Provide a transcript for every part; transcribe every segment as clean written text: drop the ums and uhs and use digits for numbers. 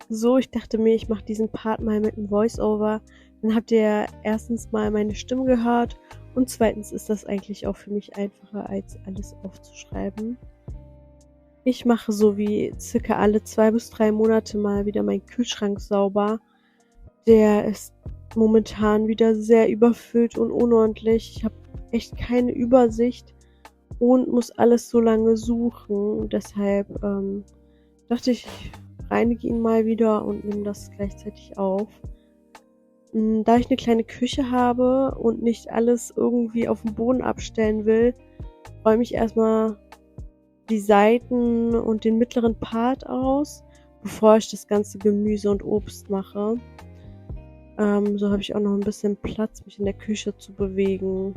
So, ich dachte mir, ich mache diesen Part mal mit 'nem Voice-Over. Dann habt ihr erstens mal meine Stimme gehört und zweitens ist das eigentlich auch für mich einfacher, als alles aufzuschreiben. Ich mache so wie circa alle 2 bis 3 Monate mal wieder meinen Kühlschrank sauber. Der ist momentan wieder sehr überfüllt und unordentlich. Ich habe echt keine Übersicht und muss alles so lange suchen. Deshalb, dachte ich, ich reinige ihn mal wieder und nehme das gleichzeitig auf. Da ich 'ne kleine Küche habe und nicht alles irgendwie aufm Boden abstellen will, räume ich erst mal die Seiten und den mittleren Part aus, bevor ich das ganze Gemüse und Obst mache. So habe ich auch noch 'n bisschen Platz, mich in der Küche zu bewegen.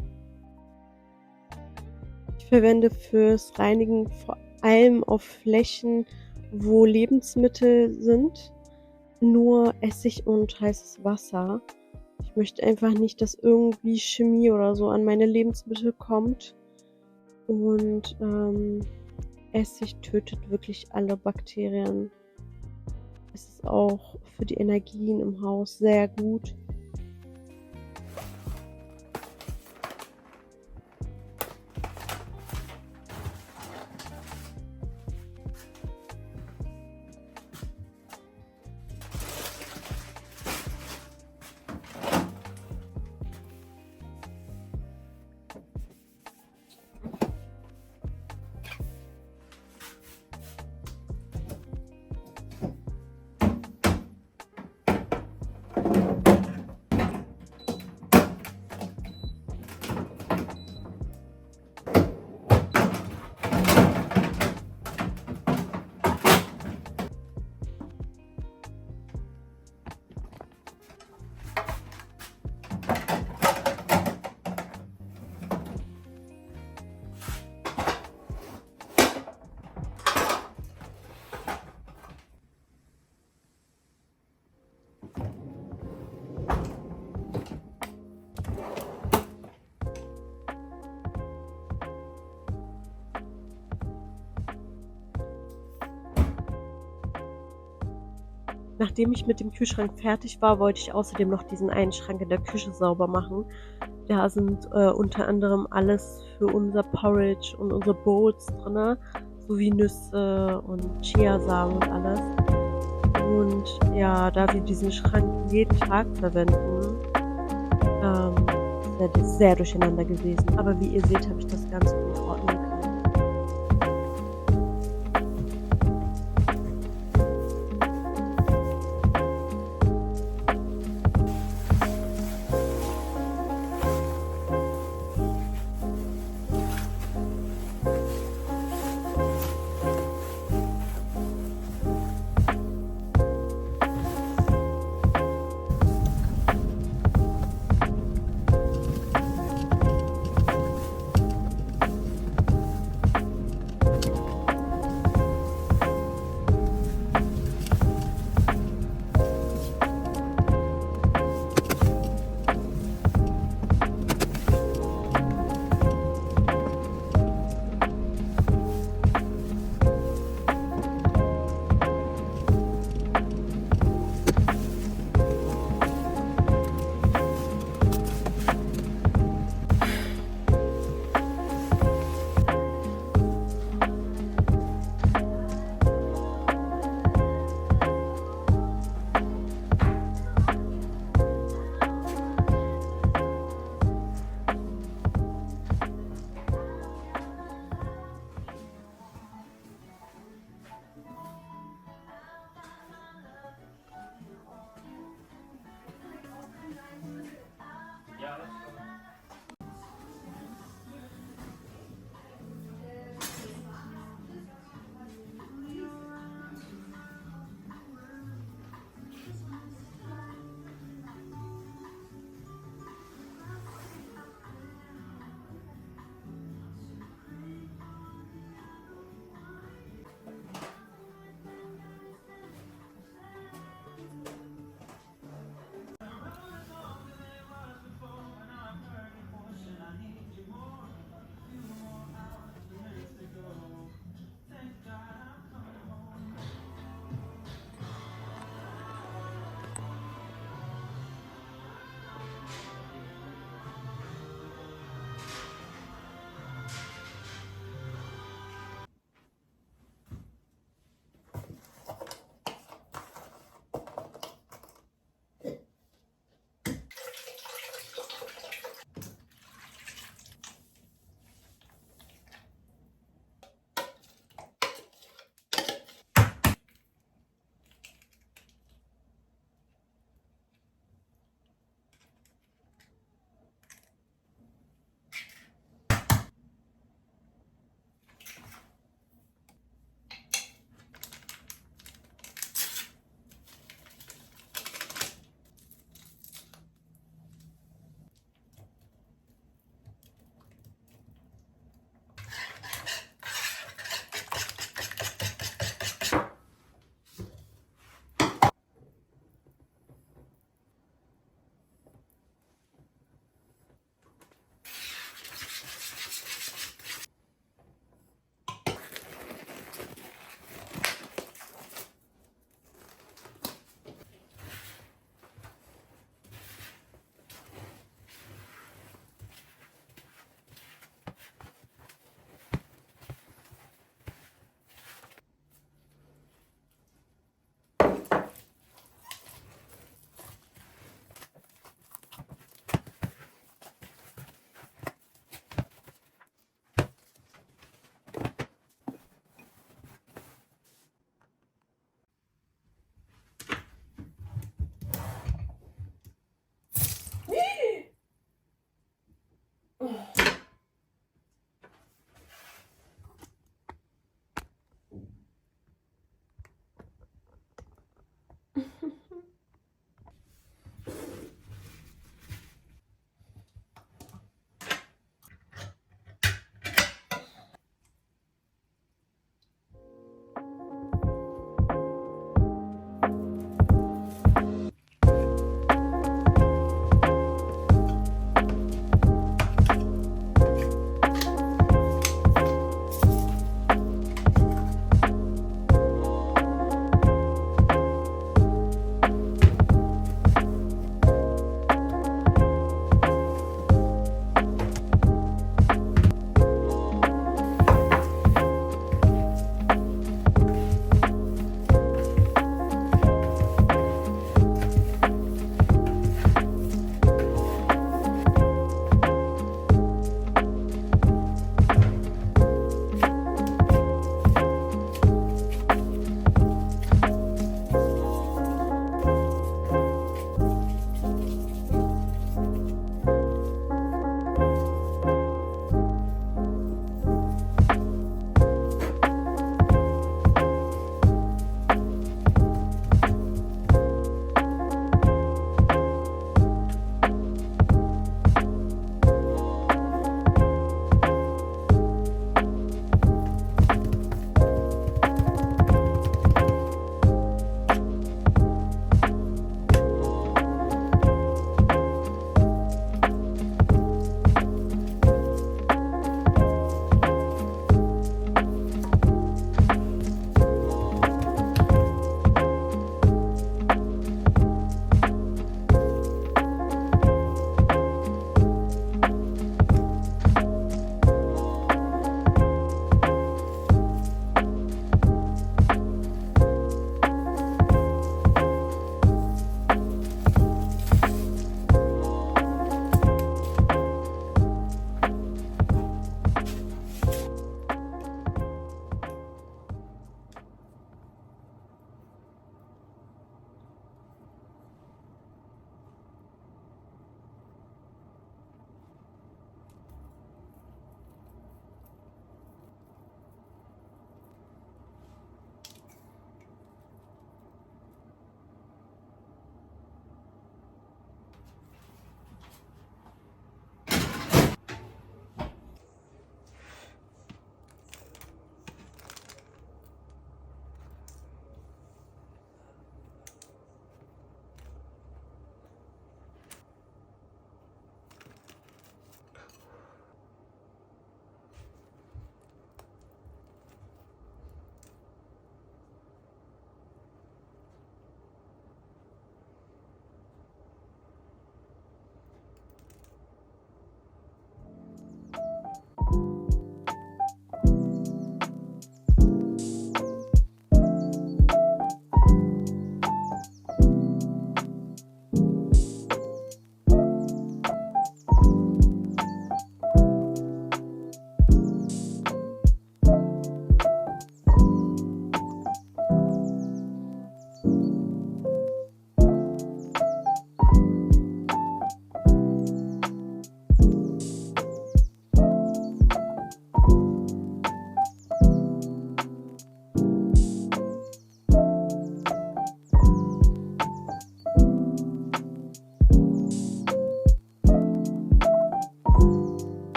Ich verwende fürs Reinigen vor allem auf Flächen, wo Lebensmittel sind, nur Essig und heißes Wasser. Ich möchte einfach nicht, dass irgendwie Chemie oder so an meine Lebensmittel kommt und, Essig tötet wirklich alle Bakterien. Es ist auch für die Energien im Haus sehr gut. Nachdem ich mit dem Kühlschrank fertig war, wollte ich außerdem noch diesen einen Schrank in der Küche sauber machen. Da sind, unter anderem alles für unser Porridge und unsere Bowls drinne, sowie Nüsse und Chiasamen und alles. Und ja, da wir diesen Schrank jeden Tag verwenden, ist er sehr durcheinander gewesen. Aber wie ihr seht, habe ich das Ganze gut ordnen können.